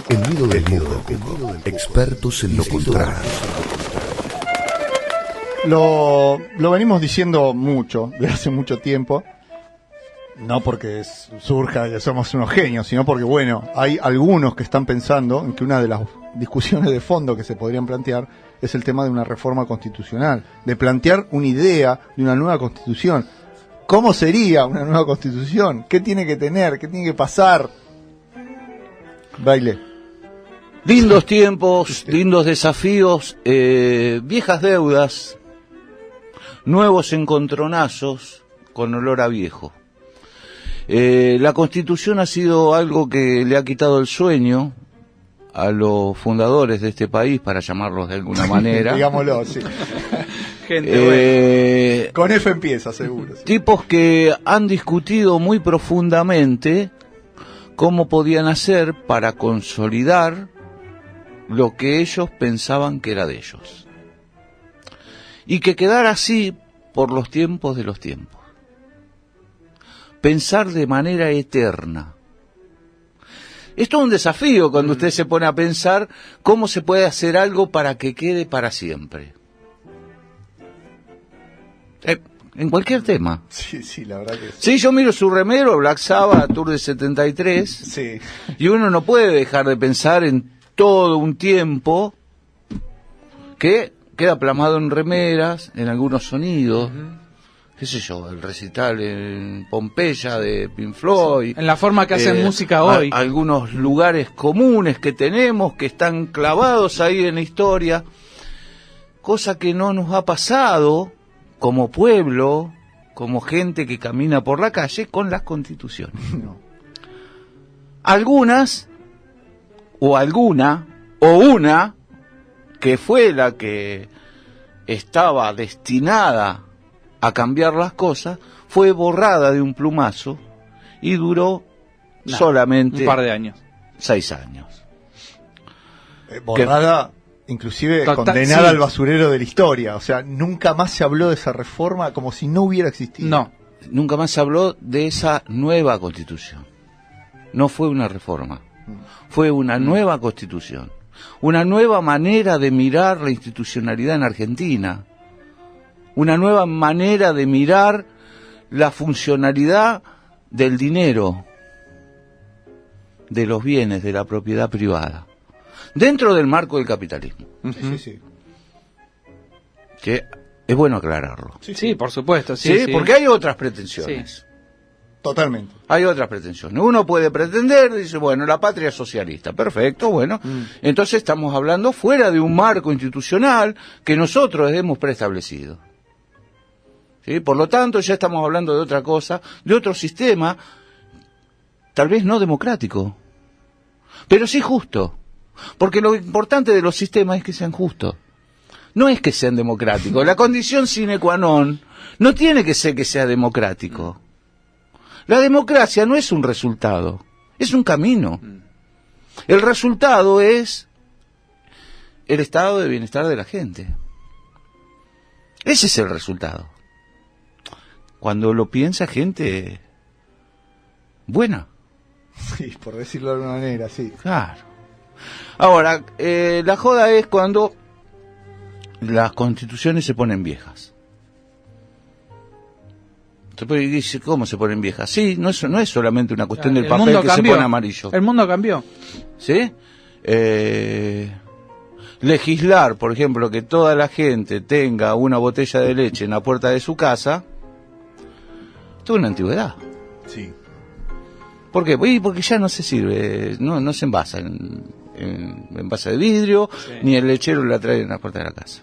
El nido del mundo, expertos en lo contrario. Lo venimos diciendo mucho, desde hace mucho tiempo, no porque surja que somos unos genios, sino porque, bueno, hay algunos que están pensando en que una de las discusiones de fondo que se podrían plantear es el tema de una reforma constitucional, de plantear una idea de una nueva constitución. ¿Cómo sería una nueva constitución? ¿Qué tiene que tener? ¿Qué tiene que pasar? Baile. Lindos tiempos, lindos desafíos, viejas deudas, nuevos encontronazos con olor a viejo. La Constitución ha sido algo que le ha quitado el sueño a los fundadores de este país, para llamarlos de alguna manera. Digámoslo, sí. Gente buena. Con F empieza, seguro. Sí. Tipos que han discutido muy profundamente cómo podían hacer para consolidar lo que ellos pensaban que era de ellos. Y que quedara así por los tiempos de los tiempos. Pensar de manera eterna. Esto es un desafío cuando usted se pone a pensar cómo se puede hacer algo para que quede para siempre. En cualquier tema. Sí, la verdad que sí. Sí, yo miro su remero, Black Sabbath, Tour de 73, sí. Y uno no puede dejar de pensar en todo un tiempo que queda plasmado en remeras, en algunos sonidos, qué sé yo, el recital en Pompeya de Pink Floyd. En la forma que hacen música hoy. Algunos lugares comunes que tenemos, que están clavados ahí en la historia, cosa que no nos ha pasado como pueblo, como gente que camina por la calle, con las constituciones. No. Algunas, o alguna, o una, que fue la que estaba destinada a cambiar las cosas, fue borrada de un plumazo y duró solamente un par de años. 6 años. Borrada, inclusive condenada al basurero de la historia. O sea, nunca más se habló de esa reforma, como si no hubiera existido. No. Nunca más se habló de esa nueva constitución. No fue una reforma, fue una nueva constitución. Una nueva manera de mirar la institucionalidad en Argentina. Una nueva manera de mirar la funcionalidad del dinero, de los bienes, de la propiedad privada, dentro del marco del capitalismo. Sí. Que es bueno aclararlo. Sí, por supuesto. Sí, porque hay otras pretensiones. Sí. Totalmente. Hay otras pretensiones. Uno puede pretender, dice, bueno, la patria es socialista. Perfecto, bueno. Entonces estamos hablando fuera de un marco institucional que nosotros hemos preestablecido. ¿Sí? Por lo tanto, ya estamos hablando de otra cosa, de otro sistema, tal vez no democrático, pero sí justo. Porque lo importante de los sistemas es que sean justos. No es que sean democráticos. La condición sine qua non no tiene que ser que sea democrático. La democracia no es un resultado, es un camino. El resultado es el estado de bienestar de la gente. Ese es el resultado. Cuando lo piensa gente buena. Sí, por decirlo de alguna manera, sí. Claro. Ahora, la joda es cuando las constituciones se ponen viejas. Y dice, ¿cómo se ponen viejas? Sí, no es solamente una cuestión del papel que se pone amarillo. El mundo cambió. ¿Sí? Legislar, por ejemplo, que toda la gente tenga una botella de leche en la puerta de su casa, esto es una antigüedad. Sí. ¿Por qué? Porque ya no se sirve, no se envasa en envase de vidrio, ni el lechero la trae en la puerta de la casa.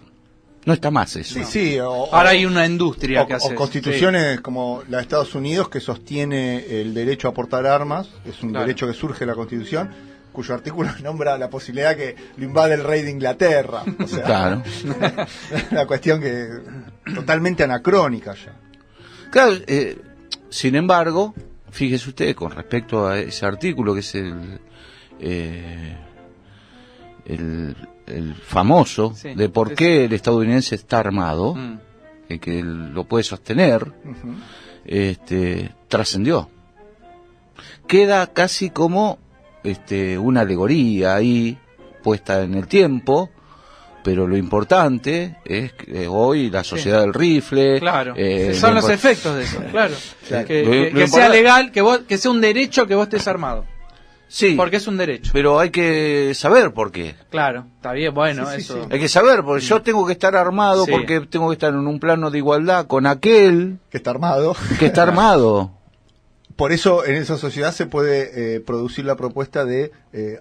No está más eso. Sí. Ahora hay una industria que hace. O constituciones como la de Estados Unidos, que sostiene el derecho a portar armas, es un derecho que surge de la Constitución, cuyo artículo nombra la posibilidad que lo invade el rey de Inglaterra. O sea, claro. Una cuestión que totalmente anacrónica ya. Claro, sin embargo, fíjese usted, con respecto a ese artículo, que es el famoso, de por qué el estadounidense está armado, que lo puede sostener, trascendió. Queda casi como una alegoría ahí puesta en el tiempo, pero lo importante es que hoy la sociedad del rifle, claro, son los efectos de eso, claro, que Lo sea importa- legal, que sea un derecho que vos estés armado, sí, porque es un derecho. pero hay que saber por qué. Claro, está bien, bueno, Sí, sí, eso. sí. Hay que saber, porque yo tengo que estar armado, Sí. porque tengo que estar en un plano de igualdad con aquel Que está armado. que está armado. Por eso en esa sociedad se puede producir la propuesta de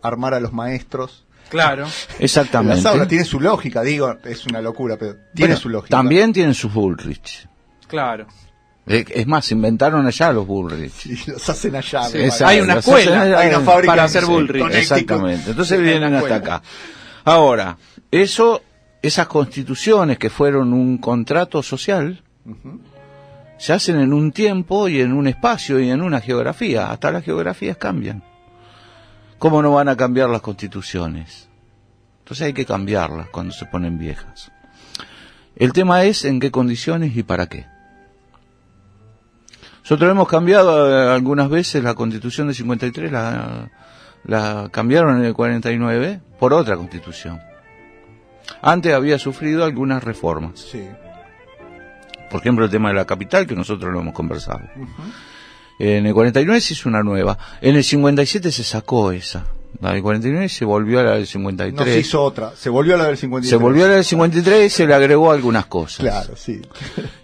armar a los maestros. Claro. Exactamente. Las aulas tiene su lógica, digo, es una locura, pero tiene Bueno, su lógica. también tienen sus Bullrich. Claro. Es más, inventaron allá los Bullrich. Y los hacen allá. Sí. me Exacto. Hay una Los escuela, hacen allá hay una en- fábrica para en- hacer en Bullrich. Connecticut. Exactamente. Entonces Sí, vienen hay una hasta escuela. acá. Ahora, esas constituciones que fueron un contrato social, se hacen en un tiempo y en un espacio y en una geografía. Hasta las geografías cambian. ¿Cómo no van a cambiar las constituciones? Entonces hay que cambiarlas cuando se ponen viejas. El tema es en qué condiciones y para qué. Nosotros hemos cambiado algunas veces la Constitución de 53, la cambiaron en el 49 por otra Constitución. Antes había sufrido algunas reformas. Sí. Por ejemplo, el tema de la capital, que nosotros lo hemos conversado. En el 49 se hizo una nueva. En el 57 se sacó esa. La del 49 se volvió a la del 53. No se hizo otra, se volvió a la del 53. Se volvió a la del 53 y se le agregó algunas cosas. Claro, sí.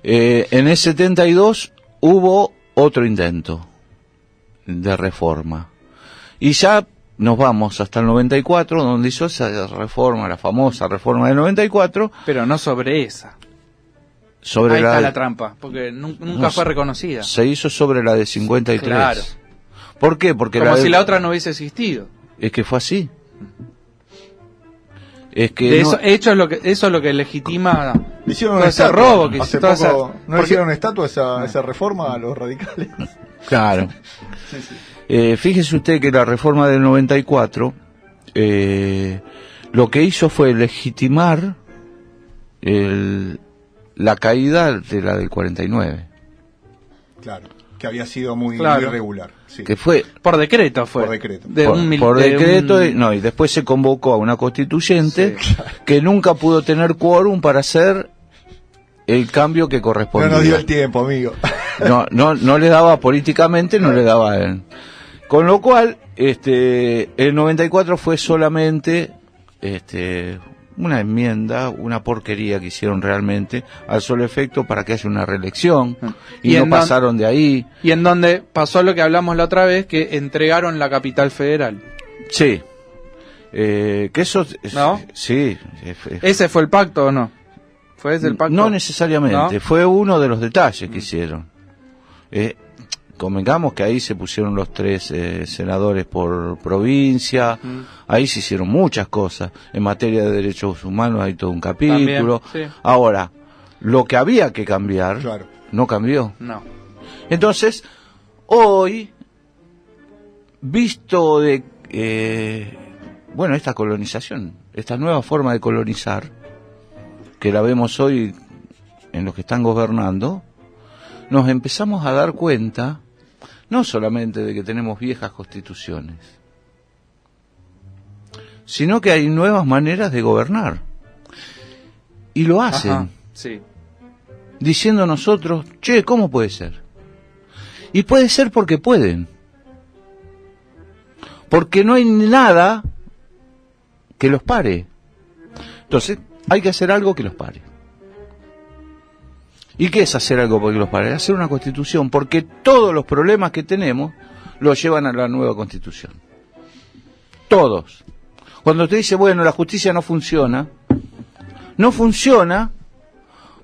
En el 72 hubo otro intento de reforma. Y ya nos vamos hasta el 94, donde hizo esa reforma, la famosa reforma del 94, Pero no sobre esa. sobre Ahí está la la trampa, porque nunca No fue sé. reconocida. se hizo sobre la de 53. Claro. ¿Por qué? Porque Como de- si la otra no hubiese existido. es que fue así. Es que De no- eso es lo que legitima Le hicieron todo una ese estatua. robo que Hace toda esa- poco, ¿no le porque- hicieron una estatua esa reforma a los radicales? Claro. Fíjese usted que la reforma del 94 lo que hizo fue legitimar la caída de la del 49, Claro, que había sido muy, Claro. muy irregular. Sí. que fue por decreto fue. Por decreto. por decreto y después se convocó a una constituyente que nunca pudo tener quórum para hacer el cambio que No correspondía. nos dio el tiempo, amigo. No le daba políticamente, no le daba a él. Con lo cual, el 94 fue solamente una enmienda, una porquería que hicieron realmente, al solo efecto para que haya una reelección, y no en pasaron de ahí. Y en donde pasó lo que hablamos la otra vez, que entregaron la capital federal. Sí. Que eso... ¿No? Sí. ¿Ese fue el pacto o no? ¿Fue ese el pacto? No necesariamente, ¿No? fue uno de los detalles que hicieron. Convengamos que ahí se pusieron los 3 senadores por provincia, ahí se hicieron muchas cosas. En materia de derechos humanos hay todo un capítulo. También, sí. Ahora, lo que había que cambiar Claro. no cambió. No. Entonces, hoy, visto de, esta colonización, esta nueva forma de colonizar, que la vemos hoy en los que están gobernando, nos empezamos a dar cuenta, no solamente de que tenemos viejas constituciones, sino que hay nuevas maneras de gobernar. Y lo hacen, Ajá, sí. diciendo nosotros, che, ¿cómo puede ser? Y puede ser porque pueden. Porque no hay nada que los pare. Entonces, hay que hacer algo que los pare. ¿Y qué es hacer algo que los pare? Hacer una constitución, porque todos los problemas que tenemos los llevan a la nueva constitución. Todos. Cuando usted dice, bueno, la justicia no funciona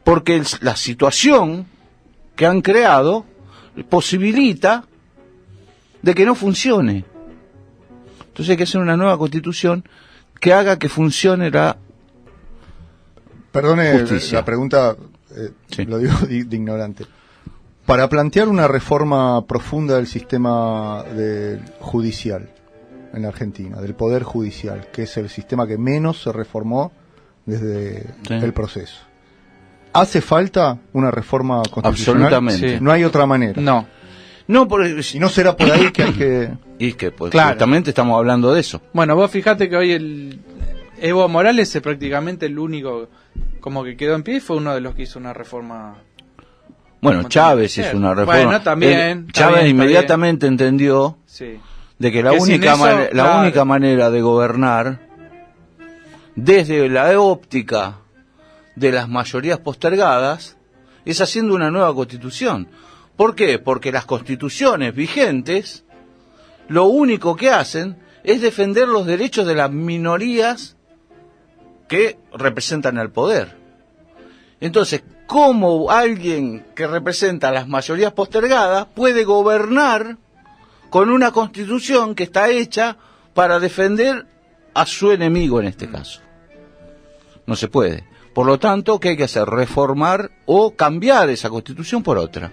porque la situación que han creado posibilita de que no funcione. Entonces hay que hacer una nueva constitución que haga que funcione la Perdone justicia. la pregunta, Sí. lo digo de ignorante. Para plantear una reforma profunda del sistema judicial en Argentina, del poder judicial, que es el sistema que menos se reformó desde Sí. el proceso, ¿hace falta una reforma constitucional? Absolutamente. Sí. No hay otra manera. No. No, Y no será por ahí que hay que... Y es que pues, Claro. justamente estamos hablando de eso. Bueno, vos fijate que hoy el Evo Morales es prácticamente el único como que quedó en pie y fue uno de los que hizo una reforma. Bueno, Como Chávez tiene que hizo ser. una reforma. Bueno, también. Chávez está inmediatamente entendió Sí. de que la Que sin única eso, la claro. única manera de gobernar desde la óptica de las mayorías postergadas es haciendo una nueva constitución. ¿Por qué? Porque las constituciones vigentes lo único que hacen es defender los derechos de las minorías que representan al poder. Entonces, ¿cómo alguien que representa a las mayorías postergadas puede gobernar con una constitución que está hecha para defender a su enemigo en este caso? No se puede. Por lo tanto, ¿qué hay que hacer? Reformar o cambiar esa constitución por otra.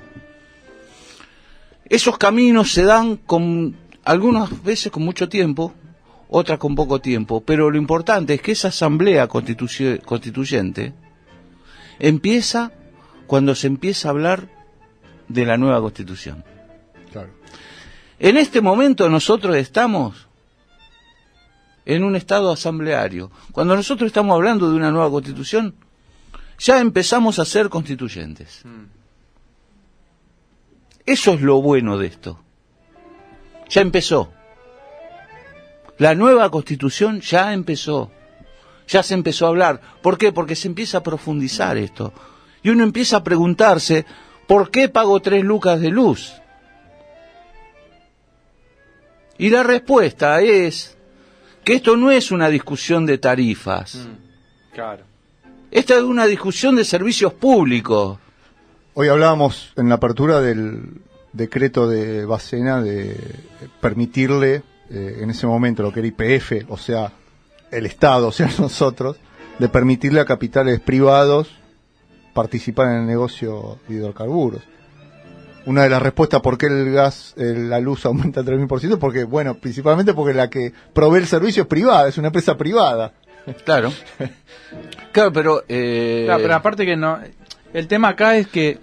Esos caminos se dan con algunas veces con mucho tiempo, otras con poco tiempo, pero lo importante es que esa asamblea constituyente empieza cuando se empieza a hablar de la nueva constitución. Claro. En este momento nosotros estamos en un estado asambleario. Cuando nosotros estamos hablando de una nueva constitución, ya empezamos a ser constituyentes. Eso es lo bueno de esto. Ya empezó. La nueva constitución ya empezó. Ya se empezó a hablar. ¿Por qué? Porque se empieza a profundizar esto. Y uno empieza a preguntarse, ¿por qué pago 3 lucas de luz? Y la respuesta es que esto no es una discusión de tarifas. Claro. Esta es una discusión de servicios públicos. Hoy hablábamos en la apertura del decreto de Bacena de permitirle en ese momento lo que era YPF, o sea, el Estado, o sea, nosotros, de permitirle a capitales privados participar en el negocio de hidrocarburos. Una de las respuestas por qué el gas, la luz aumenta 3.000%, porque, bueno, principalmente porque la que provee el servicio es privada, es una empresa privada. Claro. Claro, pero... Claro, pero aparte que no... El tema acá es que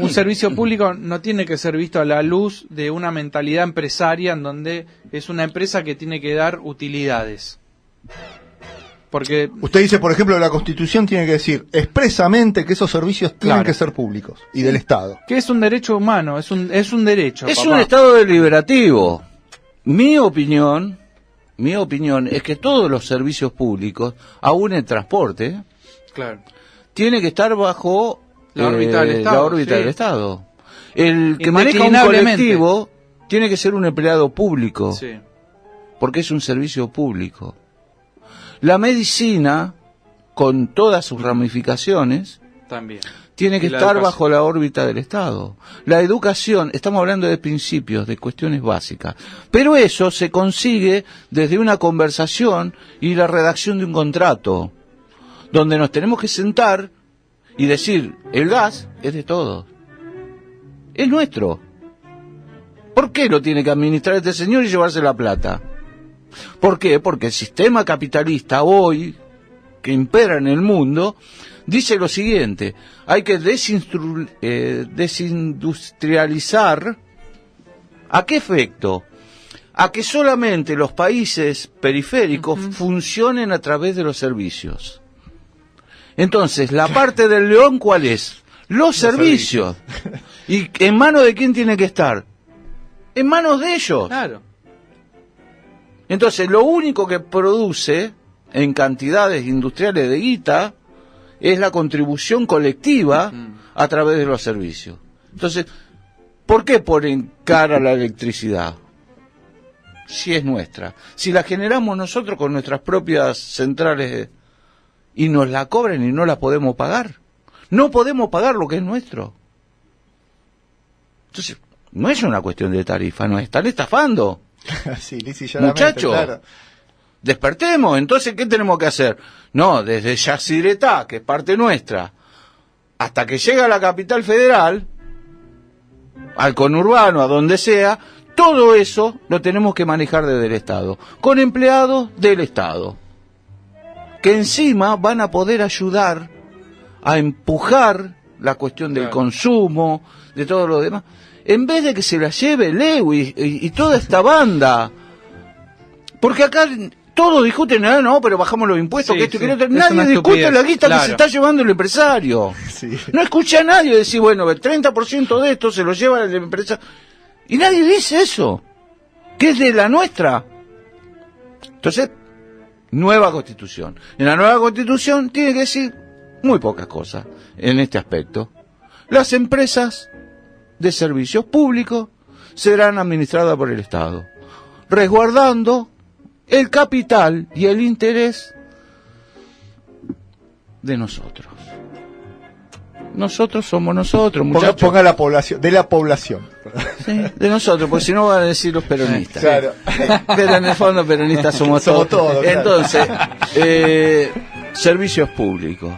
un servicio público no tiene que ser visto a la luz de una mentalidad empresaria en donde es una empresa que tiene que dar utilidades. Porque... Usted dice, por ejemplo, la Constitución tiene que decir expresamente que esos servicios tienen Claro. que ser públicos y del Estado. que es un derecho humano, es un derecho. Es papá. un Estado deliberativo. Mi opinión es que todos los servicios públicos, aún el transporte, Claro. tiene que estar bajo La órbita del Estado, la órbita sí. del Estado. El que maneja un Indeclinablemente. colectivo tiene que ser un empleado público, Sí. porque es un servicio público. La medicina, con todas sus ramificaciones, También. tiene que Y la estar educación. bajo la órbita del Estado. La educación, estamos hablando de principios, de cuestiones básicas, pero eso se consigue desde una conversación y la redacción de un contrato, donde nos tenemos que sentar y decir, el gas es de todos, es nuestro. ¿Por qué lo tiene que administrar este señor y llevarse la plata? ¿Por qué? Porque el sistema capitalista hoy, que impera en el mundo, dice lo siguiente: hay que desindustrializar. ¿A qué efecto? A que solamente los países periféricos funcionen a través de los servicios. Entonces, la parte del león, ¿cuál es? Los servicios. ¿Y en manos de quién tiene que estar? En manos de ellos. Claro. Entonces, lo único que produce en cantidades industriales de guita es la contribución colectiva a través de los servicios. Entonces, ¿por qué ponen cara la electricidad? Si es nuestra. Si la generamos nosotros con nuestras propias centrales y nos la cobran y no la podemos pagar. No podemos pagar lo que es nuestro. Entonces, no es una cuestión de tarifa, nos están estafando. Sí, lisa y llanamente, Muchacho, claro. despertemos. Entonces, ¿qué tenemos que hacer? No, desde Yacyretá, que es parte nuestra, hasta que llega a la capital federal, al conurbano, a donde sea, todo eso lo tenemos que manejar desde el Estado, con empleados del Estado, que encima van a poder ayudar a empujar la cuestión del Claro. consumo, de todo lo demás. en vez de que se la lleve Lewis y toda esta banda, porque acá todos discuten, no, pero bajamos los impuestos, Sí, que esto y sí, que lo otro. es Nadie una discute estupidez, la guita que claro. se está llevando el empresario. Sí. No escucha a nadie decir, bueno, el 30% de esto se lo lleva la empresa. Y nadie dice eso, que es de la nuestra. Entonces, nueva constitución. En la nueva constitución tiene que decir muy pocas cosas en este aspecto. Las empresas de servicios públicos serán administradas por el Estado, resguardando el capital y el interés de nosotros. Nosotros somos nosotros, muchachos. Ponga la población, de la población. Sí, de nosotros, porque si no van a decir los peronistas. Claro. Pero en el fondo peronistas somos Somos todos. todos, claro. Entonces, servicios públicos.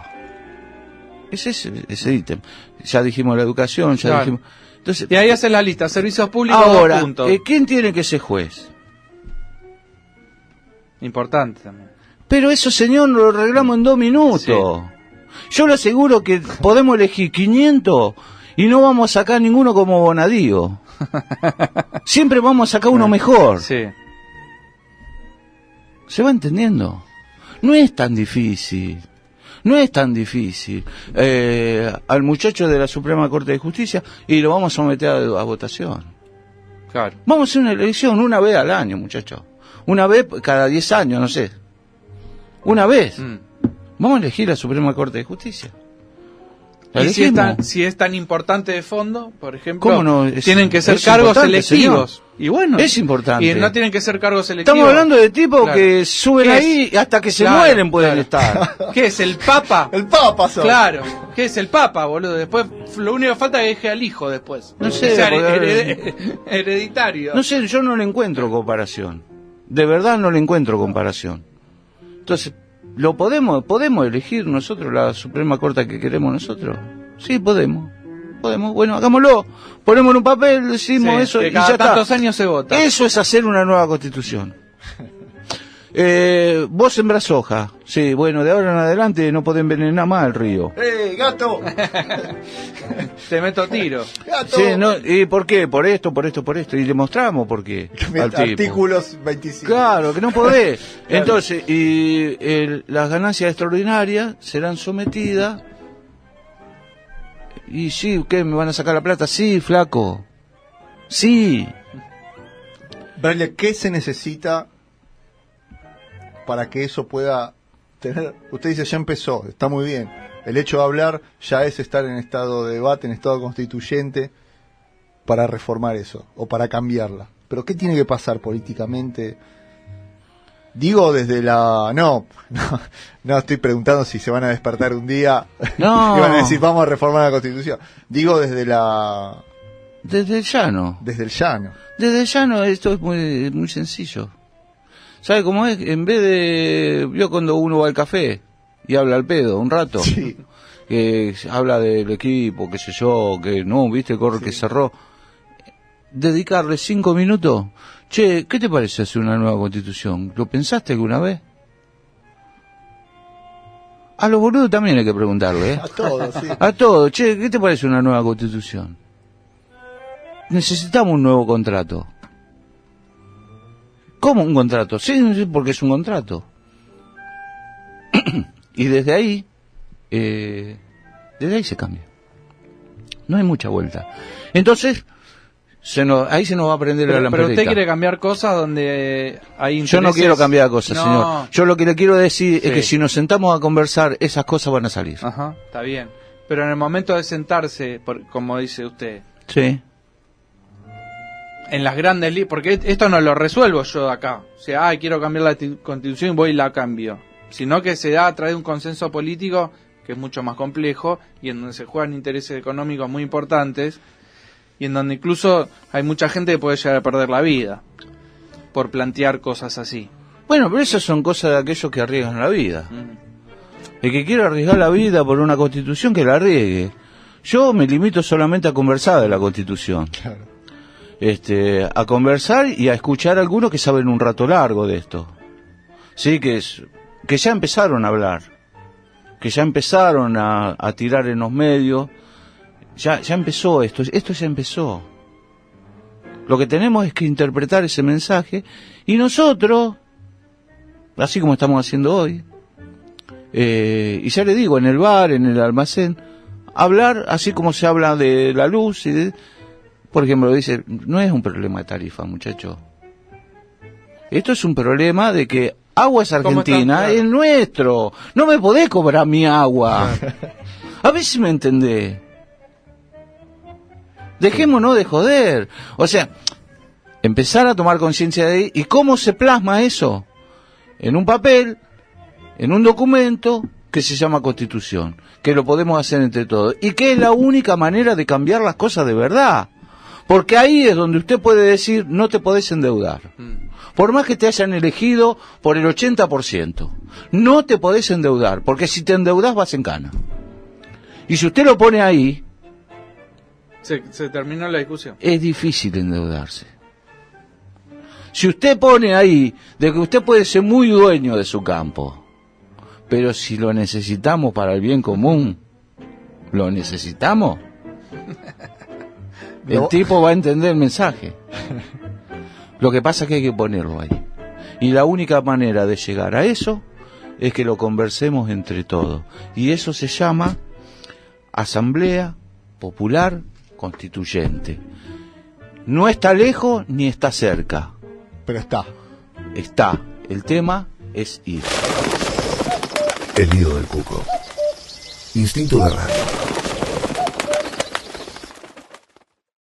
Ese ítem. Ya dijimos la educación, ya Claro. dijimos... Entonces, Y ahí hace la lista, servicios públicos, ahora, 2 puntos. ¿quién tiene que ser juez? Importante también. Pero eso, señor, lo arreglamos en 2 minutos. Yo le aseguro que podemos elegir 500 y no vamos a sacar ninguno como Bonadío. Siempre vamos a sacar uno mejor. Sí. ¿Se va entendiendo? No es tan difícil. No es tan difícil. Al muchacho de la Suprema Corte de Justicia y lo vamos a someter a votación. Claro. Vamos a hacer una elección una vez al año, muchachos. Una vez cada 10 años, no sé. Una vez. Vamos a elegir la Suprema Corte de Justicia. ¿La Y si es, elegimos? si es tan importante de fondo, por ejemplo, ¿Cómo no? Es- tienen que ser es cargos importante, selectivos. Y bueno, Es importante. y no tienen que ser cargos selectivos. Estamos hablando de tipos Claro. que suben ¿Qué ahí hasta que se Claro, mueren pueden claro. estar. ¿Qué es, el Papa? El Papa son. Claro, ¿qué es el Papa, boludo? Después, lo único que falta es que deje al hijo después. No sé, Que sea porque- hereditario. No sé, yo no le encuentro comparación. De verdad no le encuentro comparación. Entonces, ¿lo podemos elegir nosotros la Suprema Corte que queremos nosotros? Sí, podemos. Bueno, hagámoslo. Ponemos en un papel, decimos Sí, eso que y cada ya está. tantos años se vota. Eso es hacer una nueva constitución. Vos sembrás soja. Sí, bueno, de ahora en adelante no podés envenenar más el río. ¡Gato! Te meto tiro. ¡Gato! Sí, no, ¿y por qué? Por esto. Y le mostramos por qué. al tipo. Artículos 25. Claro, que no podés. Entonces, las ganancias extraordinarias serán sometidas. Y sí, ¿qué? ¿Me van a sacar la plata? Sí, flaco. Sí. Braille, ¿qué se necesita para que eso pueda tener? Usted dice, ya empezó, está muy bien. El hecho de hablar ya es estar en estado de debate, en estado constituyente, para reformar eso, o para cambiarla. Pero ¿qué tiene que pasar políticamente? Digo desde la... No, estoy preguntando si se van a despertar un día No. y van a decir, vamos a reformar la Constitución. Digo desde la... Desde el llano. Desde el llano. Desde el llano esto es muy, muy sencillo. ¿Sabe cómo es? En vez de... Vio cuando uno va al café y habla al pedo un rato. Sí. Que habla del equipo, qué sé yo, que no, viste, corre que cerró. Dedicarle 5 minutos. Che, ¿qué te parece hacer una nueva constitución? ¿Lo pensaste alguna vez? A los boludos también hay que preguntarle, ¿eh? A todos, sí. A todos. Che, ¿qué te parece una nueva constitución? Necesitamos un nuevo contrato. ¿Cómo un contrato? Sí, porque es un contrato. Y desde ahí se cambia. No hay mucha vuelta. Entonces, ahí se nos va a prender la Pero lamparita. usted quiere cambiar cosas donde hay intereses. Yo no quiero cambiar cosas, No. señor. Yo lo que le quiero decir Sí. es que si nos sentamos a conversar, esas cosas van a salir. Ajá, está bien. Pero en el momento de sentarse, como dice usted, Sí. en las grandes porque esto no lo resuelvo yo acá. O sea, quiero cambiar la constitución y voy y la cambio. Sino que se da a través de un consenso político que es mucho más complejo y en donde se juegan intereses económicos muy importantes y en donde incluso hay mucha gente que puede llegar a perder la vida por plantear cosas así. Bueno, pero esas son cosas de aquellos que arriesgan la vida. Mm. El que quiera arriesgar la vida por una constitución, que la arriesgue. Yo me limito solamente a conversar de la constitución. Claro. A conversar y a escuchar a algunos que saben un rato largo de esto. Sí, que ya empezaron a hablar. Que ya empezaron a tirar en los medios. Ya empezó esto ya empezó. Lo que tenemos es que interpretar ese mensaje y nosotros, así como estamos haciendo hoy, y ya le digo, en el bar, en el almacén, hablar así como se habla de la luz y por ejemplo, dice, no es un problema de tarifa, muchacho. Esto es un problema de que Aguas Argentina es nuestro. No me podés cobrar mi agua. A ver si me entendés. Dejémonos de joder. O sea, empezar a tomar conciencia de ahí. ¿Y cómo se plasma eso? En un papel, en un documento que se llama Constitución, que lo podemos hacer entre todos, y que es la única manera de cambiar las cosas de verdad. Porque ahí es donde usted puede decir, no te podés endeudar. Por más que te hayan elegido por el 80%, no te podés endeudar, porque si te endeudás vas en cana. Y si usted lo pone ahí, se terminó la discusión. es difícil endeudarse. Si usted pone ahí de que usted puede ser muy dueño de su campo, pero si lo necesitamos para el bien común, ¿lo necesitamos? El tipo va a entender el mensaje. Lo que pasa es que hay que ponerlo ahí. Y la única manera de llegar a eso es que lo conversemos entre todos. Y eso se llama Asamblea Popular Constituyente. No está lejos ni está cerca. Pero está. Está. El tema es ir. El nido del cuco. Instinto de radio.